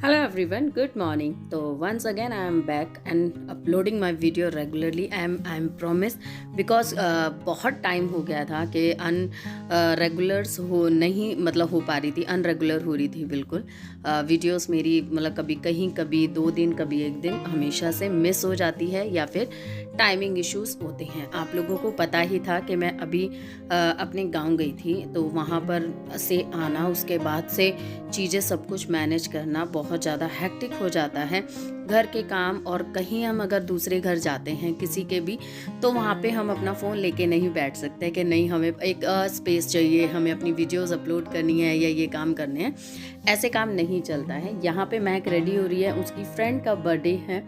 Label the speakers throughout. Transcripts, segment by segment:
Speaker 1: Hello everyone, good morning. So once again I am back and uploading my video regularly. I am promise because बहुत time हो गया था कि regulars हो नहीं मतलब हो पा रही थी, अनरेगुलर हो रही थी बिल्कुल। वीडियोस मेरी मतलब कभी कहीं कभी 2 दिन कभी 1 दिन हमेशा से मिस हो जाती है या फिर टाइमिंग इश्यूज होते हैं। आप लोगों को पता ही था कि मैं अभी अपने गांव गई थी, तो वहाँ पर से आना, उसके बाद से चीज़ें सब कुछ मैनेज करना बहुत ज़्यादा हेक्टिक हो जाता है। घर के काम और कहीं हम अगर दूसरे घर जाते हैं किसी के भी, तो वहाँ पे हम अपना फ़ोन लेके नहीं बैठ सकते कि नहीं हमें एक स्पेस चाहिए, हमें अपनी वीडियोस अपलोड करनी है या ये काम करने हैं। ऐसे काम नहीं चलता है। यहाँ पे महक रेडी हो रही है, उसकी फ्रेंड का बर्थडे है,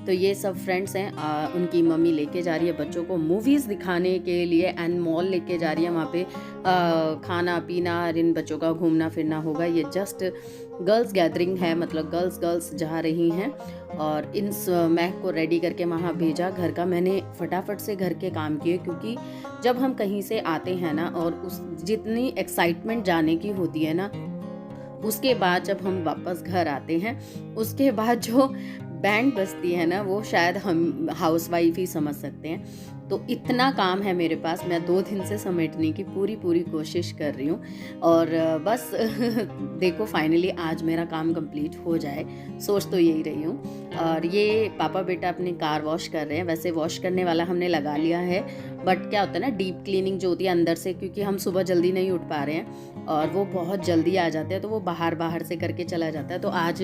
Speaker 1: तो ये सब फ्रेंड्स हैं। उनकी मम्मी लेके जा रही है बच्चों को मूवीज़ दिखाने के लिए एंड मॉल लेके जा रही है। वहाँ पे खाना पीना और इन बच्चों का घूमना फिरना होगा। ये जस्ट गर्ल्स गैदरिंग है, मतलब गर्ल्स जा रही हैं और इन महक को रेडी करके वहाँ भेजा। घर का मैंने फटाफट से घर के काम किए, क्योंकि जब हम कहीं से आते हैं ना और उस जितनी एक्साइटमेंट जाने की होती है ना, उसके बाद जब हम वापस घर आते हैं उसके बाद जो बैंड बजती है ना, वो शायद हम हाउसवाइफ ही समझ सकते हैं। तो इतना काम है मेरे पास, मैं 2 दिन से समेटने की पूरी कोशिश कर रही हूँ और बस देखो फाइनली आज मेरा काम कंप्लीट हो जाए, सोच तो यही रही हूँ। और ये पापा बेटा अपनी कार वॉश कर रहे हैं। वैसे वॉश करने वाला हमने लगा लिया है, बट क्या होता है ना, डीप क्लीनिंग जो होती है अंदर से, क्योंकि हम सुबह जल्दी नहीं उठ पा रहे हैं और वो बहुत जल्दी आ जाते हैं, तो वो बाहर से करके चला जाता है। तो आज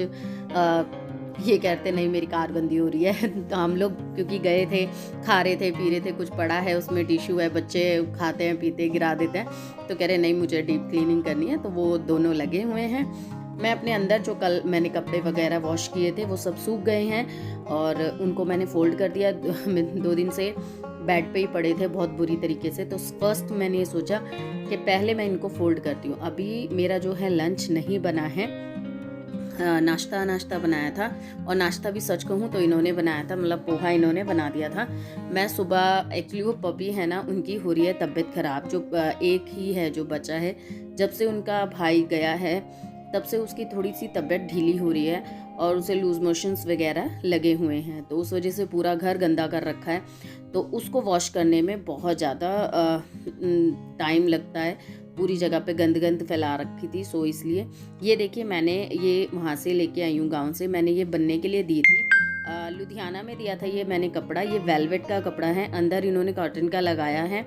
Speaker 1: ये कहते नहीं मेरी कार गंदी हो रही है तो हम लोग क्योंकि गए थे, खा रहे थे पी रहे थे, कुछ पड़ा है उसमें टिश्यू है, बच्चे खाते हैं पीते गिरा देते हैं, तो कह रहे नहीं मुझे डीप क्लीनिंग करनी है, तो वो दोनों लगे हुए हैं। मैं अपने अंदर जो कल मैंने कपड़े वगैरह वॉश किए थे वो सब सूख गए हैं और उनको मैंने फोल्ड कर दिया। 2 दिन से बेड पे ही पड़े थे बहुत बुरी तरीके से, तो फर्स्ट मैंने ये सोचा कि पहले मैं इनको फोल्ड करती हूँ। अभी मेरा जो है लंच नहीं बना है, नाश्ता बनाया था, और नाश्ता भी सच कहूँ तो इन्होंने बनाया था, मतलब पोहा इन्होंने बना दिया था। मैं सुबह एक्चुअली वो पपी है ना, उनकी हो रही है तबीयत ख़राब, जो एक ही है जो बचा है, जब से उनका भाई गया है तब से उसकी थोड़ी सी तबीयत ढीली हो रही है और उसे लूज मोशंस वगैरह लगे हुए हैं, तो उस वजह से पूरा घर गंदा कर रखा है। तो उसको वॉश करने में बहुत ज़्यादा टाइम लगता है, पूरी जगह पे गंद फैला रखी थी। सो इसलिए ये देखिए मैंने ये वहाँ से लेके आई हूँ गाँव से, मैंने ये बनने के लिए दी थी। लुधियाना में दिया था ये मैंने कपड़ा, ये वेलवेट का कपड़ा है, अंदर इन्होंने कॉटन का लगाया है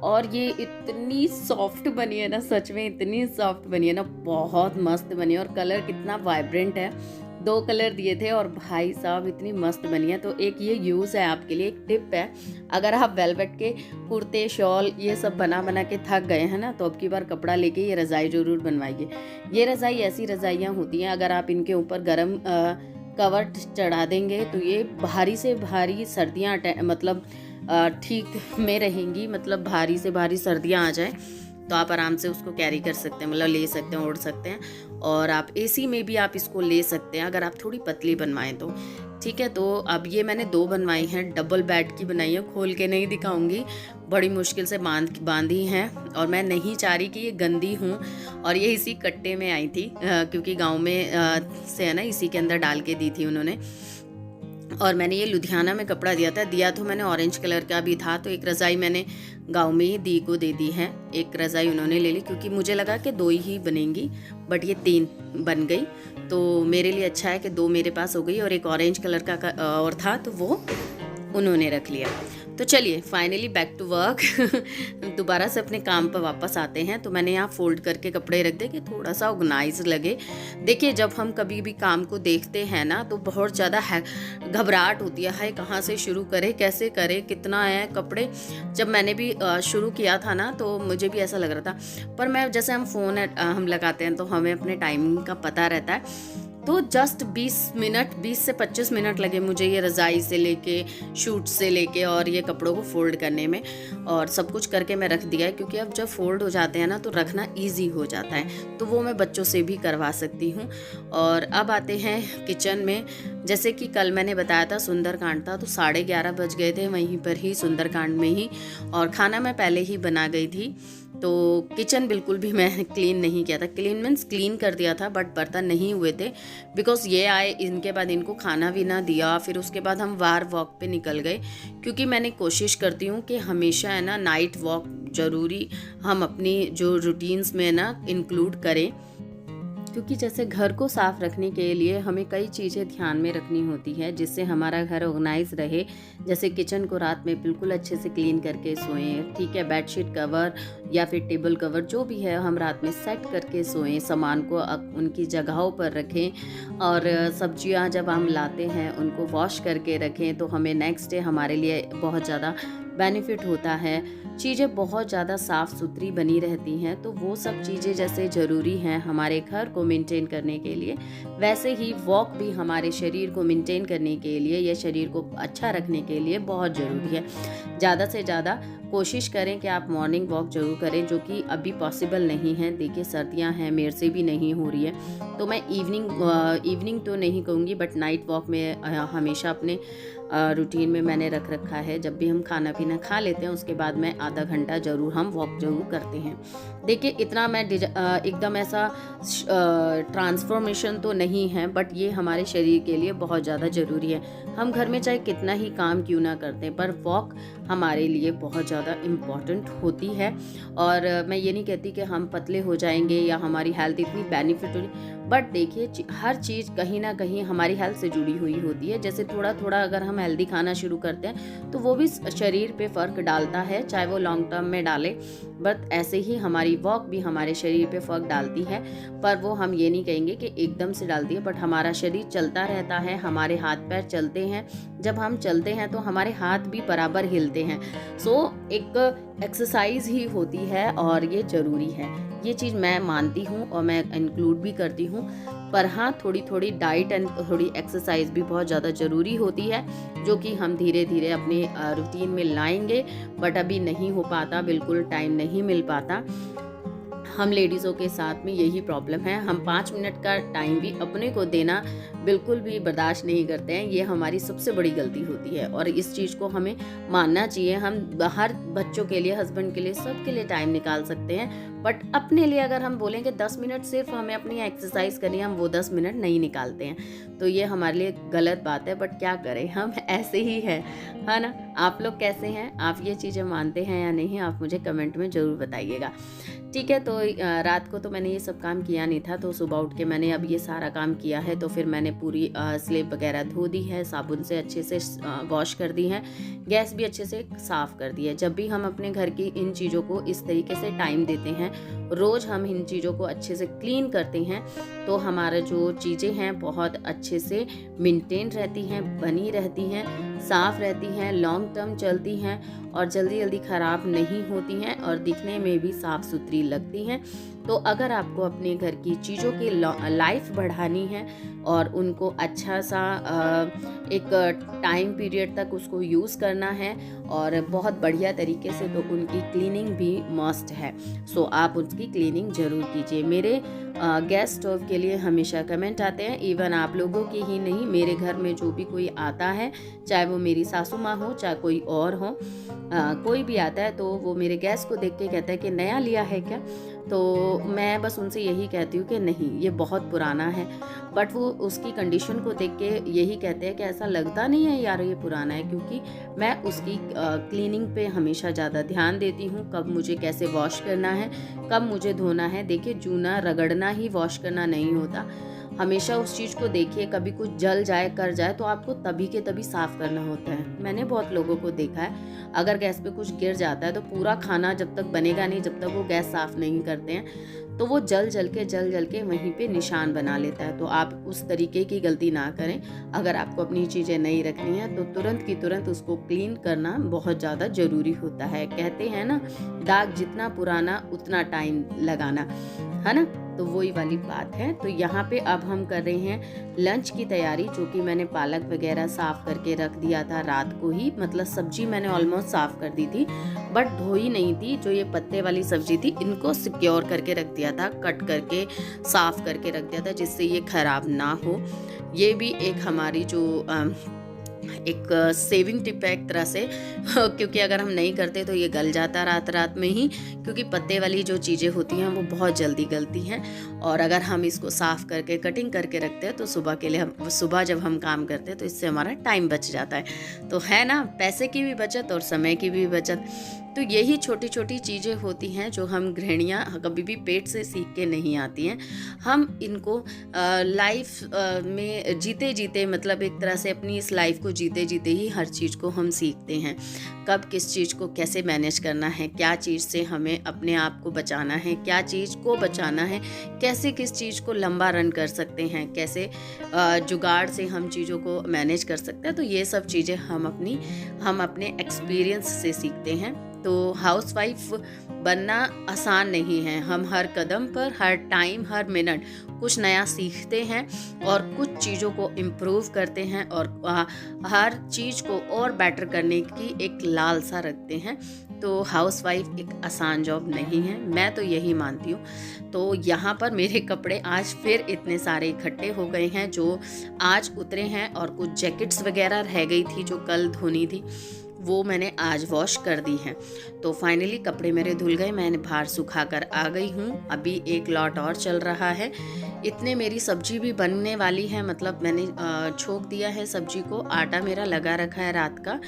Speaker 1: और ये इतनी सॉफ्ट बनी है ना, सच में इतनी सॉफ्ट बनी है ना, बहुत मस्त बनी है। और कलर कितना वाइब्रेंट है, 2 कलर दिए थे और भाई साहब इतनी मस्त बनी है। तो एक ये यूज़ है आपके लिए, एक टिप है, अगर आप वेलवेट के कुर्ते शॉल ये सब बना के थक गए हैं ना, तो अब की बार कपड़ा लेके ये रज़ाई ज़रूर बनवाइए। ये रज़ाई ऐसी रज़ाइयाँ होती हैं, अगर आप इनके ऊपर गर्म कवर चढ़ा देंगे तो ये भारी से भारी सर्दियाँ मतलब ठीक में रहेंगी, मतलब भारी से भारी सर्दियाँ आ जाए तो आप आराम से उसको कैरी कर सकते हैं, मतलब ले सकते हैं, ओढ़ सकते हैं। और आप एसी में भी आप इसको ले सकते हैं अगर आप थोड़ी पतली बनवाएं तो। ठीक है, तो अब ये मैंने 2 बनवाई हैं, डबल बेड की बनाई है, खोल के नहीं दिखाऊंगी, बड़ी मुश्किल से बांधी हैं और मैं नहीं चाह रही कि ये गंदी हूँ। और ये इसी कट्टे में आई थी क्योंकि गाँव में से है ना, इसी के अंदर डाल के दी थी उन्होंने। और मैंने ये लुधियाना में कपड़ा दिया तो मैंने ऑरेंज कलर का भी था, तो एक रज़ाई मैंने गांव में ही दी को दे दी है, एक रज़ाई उन्होंने ले ली, क्योंकि मुझे लगा कि 2 ही बनेंगी बट ये 3 बन गई, तो मेरे लिए अच्छा है कि 2 मेरे पास हो गई और एक ऑरेंज कलर का और था तो वो उन्होंने रख लिया। तो चलिए फाइनली बैक टू वर्क दोबारा से अपने काम पर वापस आते हैं। तो मैंने यहाँ फोल्ड करके कपड़े रख दे कि थोड़ा सा ऑर्गेनाइज लगे। देखिए जब हम कभी भी काम को देखते हैं ना, तो बहुत ज़्यादा घबराहट होती है, हाय कहाँ से शुरू करें, कैसे करें, कितना है कपड़े। जब मैंने भी शुरू किया था ना, तो मुझे भी ऐसा लग रहा था, पर मैं जैसे हम फ़ोन हम लगाते हैं तो हमें अपने टाइमिंग का पता रहता है। तो जस्ट 20 से 25 मिनट लगे मुझे ये रज़ाई से लेके, शूट से लेके और ये कपड़ों को फोल्ड करने में, और सब कुछ करके मैं रख दिया है, क्योंकि अब जब फोल्ड हो जाते हैं ना तो रखना इजी हो जाता है, तो वो मैं बच्चों से भी करवा सकती हूँ। और अब आते हैं किचन में। जैसे कि कल मैंने बताया था सुंदरकांड था, तो 11:30 बज गए थे वहीं पर ही सुंदरकांड में ही, और खाना मैं पहले ही बना गई थी। तो किचन बिल्कुल भी मैं क्लीन नहीं किया था। क्लीन मीन्स क्लीन कर दिया था बट बर्तन नहीं हुए थे, बिकॉज़ ये आए, इनके बाद इनको खाना भी ना दिया, फिर उसके बाद हम बाहर वॉक पे निकल गए। क्योंकि मैंने कोशिश करती हूँ कि हमेशा है ना नाइट वॉक ज़रूरी हम अपनी जो रूटीन्स में ना इंक्लूड करें, क्योंकि जैसे घर को साफ़ रखने के लिए हमें कई चीज़ें ध्यान में रखनी होती है जिससे हमारा घर ऑर्गेनाइज रहे। जैसे किचन को रात में बिल्कुल अच्छे से क्लीन करके सोएं, ठीक है, बेडशीट कवर या फिर टेबल कवर जो भी है हम रात में सेट करके सोएं, सामान को उनकी जगहों पर रखें, और सब्जियां जब हम लाते हैं उनको वॉश करके रखें, तो हमें नेक्स्ट डे हमारे लिए बहुत ज़्यादा बेनिफिट होता है। चीज़ें बहुत ज़्यादा साफ़ सुथरी बनी रहती हैं, तो वो सब चीज़ें जैसे ज़रूरी हैं हमारे घर को मेंटेन करने के लिए, वैसे ही वॉक भी हमारे शरीर को मेंटेन करने के लिए या शरीर को अच्छा रखने के लिए बहुत ज़रूरी है। ज़्यादा से ज़्यादा कोशिश करें कि आप मॉर्निंग वॉक ज़रूर करें, जो कि अभी पॉसिबल नहीं है। देखिए सर्दियां हैं, मेरे से भी नहीं हो रही है, तो मैं इवनिंग तो नहीं कहूँगी बट नाइट वॉक में हमेशा अपने रूटीन में मैंने रख रखा है। जब भी हम खाना पीना खा लेते हैं उसके बाद में आधा घंटा ज़रूर हम वॉक ज़रूर करते हैं। देखिए इतना मैं एकदम ऐसा ट्रांसफॉर्मेशन तो नहीं है, बट ये हमारे शरीर के लिए बहुत ज़्यादा ज़रूरी है। हम घर में चाहे कितना ही काम क्यों ना करते हैं, पर वॉक हमारे लिए बहुत ज़्यादा इम्पॉर्टेंट होती है। और मैं ये नहीं कहती कि हम पतले हो जाएंगे या हमारी हेल्थ इतनी बेनिफिट होगी, बट देखिए हर चीज़ कहीं ना कहीं हमारी हेल्थ से जुड़ी हुई होती है। जैसे थोड़ा थोड़ा अगर हम हेल्दी खाना शुरू करते हैं तो वो भी शरीर पे फ़र्क डालता है, चाहे वो लॉन्ग टर्म में डाले, बट ऐसे ही हमारी वॉक भी हमारे शरीर पे फ़र्क डालती है। पर वो हम ये नहीं कहेंगे कि एकदम से डालती है, बट हमारा शरीर चलता रहता है, हमारे हाथ पैर चलते हैं। जब हम चलते हैं तो हमारे हाथ भी बराबर हिलते हैं। सो एक एक्सरसाइज ही होती है और ये ज़रूरी है। ये चीज़ मैं मानती हूँ और मैं इंक्लूड भी करती हूँ। पर हाँ, थोड़ी थोड़ी डाइट एंड थोड़ी एक्सरसाइज भी बहुत ज़्यादा ज़रूरी होती है, जो कि हम धीरे धीरे अपने रूटीन में लाएंगे, बट अभी नहीं हो पाता, बिल्कुल टाइम नहीं मिल पाता। हम लेडीज़ों के साथ में यही प्रॉब्लम है, हम 5 मिनट का टाइम भी अपने को देना बिल्कुल भी बर्दाश्त नहीं करते हैं। ये हमारी सबसे बड़ी गलती होती है और इस चीज़ को हमें मानना चाहिए। हम हर बच्चों के लिए, हस्बैंड के लिए, सबके लिए टाइम निकाल सकते हैं, बट अपने लिए अगर हम बोलें कि 10 मिनट सिर्फ हमें अपनी एक्सरसाइज करनी है, हम वो 10 मिनट नहीं निकालते हैं, तो ये हमारे लिए गलत बात है। बट क्या करें, हम ऐसे ही है ना। आप लोग कैसे हैं, आप ये चीज़ें मानते हैं या नहीं, आप मुझे कमेंट में ज़रूर बताइएगा। ठीक है, तो रात को तो मैंने ये सब काम किया नहीं था, तो सुबह उठ के मैंने अब ये सारा काम किया है। तो फिर मैंने पूरी स्लेब वगैरह धो दी है, साबुन से अच्छे से वॉश कर दी है, गैस भी अच्छे से साफ़ कर दी है। जब भी हम अपने घर की इन चीज़ों को इस तरीके से टाइम देते हैं, रोज़ हम इन चीज़ों को अच्छे से क्लीन करते हैं, तो हमारा जो चीज़ें हैं बहुत अच्छे से मेंटेन रहती हैं, बनी रहती हैं, साफ़ रहती हैं, लॉन्ग टर्म चलती हैं और जल्दी जल्दी ख़राब नहीं होती हैं और दिखने में भी साफ़ सुथरी लगती हैं। तो अगर आपको अपने घर की चीज़ों की लाइफ बढ़ानी है और उनको अच्छा सा एक टाइम पीरियड तक उसको यूज़ करना है और बहुत बढ़िया तरीके से, तो उनकी क्लीनिंग भी मस्ट है। सो आप उसकी क्लीनिंग ज़रूर कीजिए। मेरे गैस स्टोव के लिए हमेशा कमेंट आते हैं, इवन आप लोगों के ही नहीं, मेरे घर में जो भी कोई आता है, चाहे वो मेरी सासू माँ हो चाहे कोई और हो, कोई भी आता है तो वो मेरे गैस को देख के कहता है कि नया लिया है क्या। तो मैं बस उनसे यही कहती हूँ कि नहीं, ये बहुत पुराना है, बट वो उसकी कंडीशन को देख के यही कहते हैं कि ऐसा लगता नहीं है यार ये पुराना है, क्योंकि मैं उसकी क्लीनिंग पे हमेशा ज़्यादा ध्यान देती हूँ, कब मुझे कैसे वॉश करना है, कब मुझे धोना है। देखिए जूना रगड़ना ही वॉश करना नहीं होता, हमेशा उस चीज़ को देखिए, कभी कुछ जल जाए कर जाए तो आपको तभी के तभी साफ़ करना होता है। मैंने बहुत लोगों को देखा है, अगर गैस पे कुछ गिर जाता है तो पूरा खाना जब तक बनेगा नहीं, जब तक वो गैस साफ़ नहीं करते हैं, तो वो जल जल के वहीं पे निशान बना लेता है। तो आप उस तरीके की गलती ना करें। अगर आपको अपनी चीज़ें नहीं रखनी है तो तुरंत की तुरंत उसको क्लीन करना बहुत ज़्यादा ज़रूरी होता है। कहते हैं ना, दाग जितना पुराना उतना टाइम लगाना, है ना, तो वही वाली बात है। तो यहाँ पे अब हम कर रहे हैं लंच की तैयारी, जो कि मैंने पालक वगैरह साफ़ करके रख दिया था रात को ही, मतलब सब्जी मैंने ऑलमोस्ट साफ़ कर दी थी बट धोई नहीं थी। जो ये पत्ते वाली सब्जी थी, इनको सिक्योर करके रख दिया था, कट करके साफ़ करके रख दिया था जिससे ये ख़राब ना हो। ये भी एक हमारी जो एक सेविंग टिप है एक तरह से क्योंकि अगर हम नहीं करते तो ये गल जाता रात रात में ही, क्योंकि पत्ते वाली जो चीज़ें होती हैं वो बहुत जल्दी गलती हैं। और अगर हम इसको साफ़ करके कटिंग करके रखते हैं तो सुबह के लिए हम सुबह जब हम काम करते हैं तो इससे हमारा टाइम बच जाता है। तो है ना, पैसे की भी बचत और समय की भी बचत। तो यही छोटी छोटी चीज़ें होती हैं जो हम गृहिणियाँ कभी भी पेट से सीख के नहीं आती हैं। हम इनको लाइफ में जीते जीते, मतलब एक तरह से अपनी इस लाइफ को जीते जीते ही हर चीज़ को हम सीखते हैं। कब किस चीज़ को कैसे मैनेज करना है, क्या चीज़ से हमें अपने आप को बचाना है, क्या चीज़ को बचाना है, कैसे किस चीज़ को लंबा रन कर सकते हैं, कैसे जुगाड़ से हम चीज़ों को मैनेज कर सकते हैं। तो ये सब चीज़ें हम अपने एक्सपीरियंस से सीखते हैं। तो हाउसवाइफ बनना आसान नहीं है। हम हर कदम पर, हर टाइम, हर मिनट कुछ नया सीखते हैं और कुछ चीज़ों को इम्प्रूव करते हैं और हर चीज़ को और बेटर करने की एक लालसा रखते हैं। तो हाउसवाइफ एक आसान जॉब नहीं है, मैं तो यही मानती हूँ। तो यहाँ पर मेरे कपड़े आज फिर इतने सारे इकट्ठे हो गए हैं जो आज उतरे हैं, और कुछ जैकेट्स वगैरह रह गई थी जो कल धोनी थी, वो मैंने आज वॉश कर दी हैं। तो फाइनली कपड़े मेरे धुल गए, मैंने बाहर सुखा कर आ गई हूँ। अभी एक लॉट और चल रहा है। इतने मेरी सब्जी भी बनने वाली है, मतलब मैंने छोंक दिया है सब्जी को, आटा मेरा लगा रखा है रात का,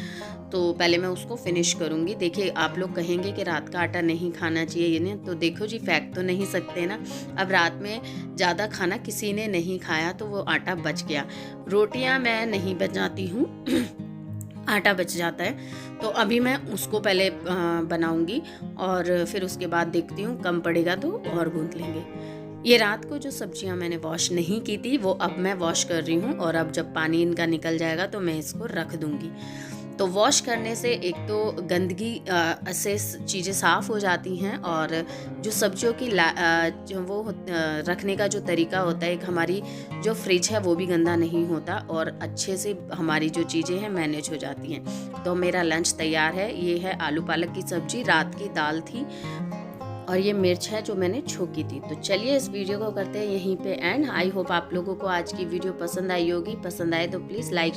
Speaker 1: तो पहले मैं उसको फिनिश करूँगी। देखिए, आप लोग कहेंगे कि रात का आटा नहीं खाना चाहिए, ये नहीं, तो देखो जी, फेंक तो नहीं सकते ना। अब रात में ज़्यादा खाना किसी ने नहीं खाया तो वो आटा बच गया। रोटियाँ मैं नहीं बनाती हूँ आटा बच जाता है, तो अभी मैं उसको पहले बनाऊंगी और फिर उसके बाद देखती हूँ, कम पड़ेगा तो और गूंथ लेंगे। ये रात को जो सब्जियां मैंने वॉश नहीं की थी वो अब मैं वॉश कर रही हूँ, और अब जब पानी इनका निकल जाएगा तो मैं इसको रख दूँगी। तो वॉश करने से एक तो गंदगी से चीज़ें साफ़ हो जाती हैं, और जो सब्जियों की जो वो रखने का जो तरीका होता है, एक हमारी जो फ्रिज है वो भी गंदा नहीं होता, और अच्छे से हमारी जो चीज़ें हैं मैनेज हो जाती हैं। तो मेरा लंच तैयार है। ये है आलू पालक की सब्ज़ी, रात की दाल थी, और ये मिर्च है जो मैंने छोकी थी। तो चलिए इस वीडियो को करते हैं यहीं पे एंड। आई होप आप लोगों को आज की वीडियो पसंद आई होगी। पसंद आए तो प्लीज़ लाइक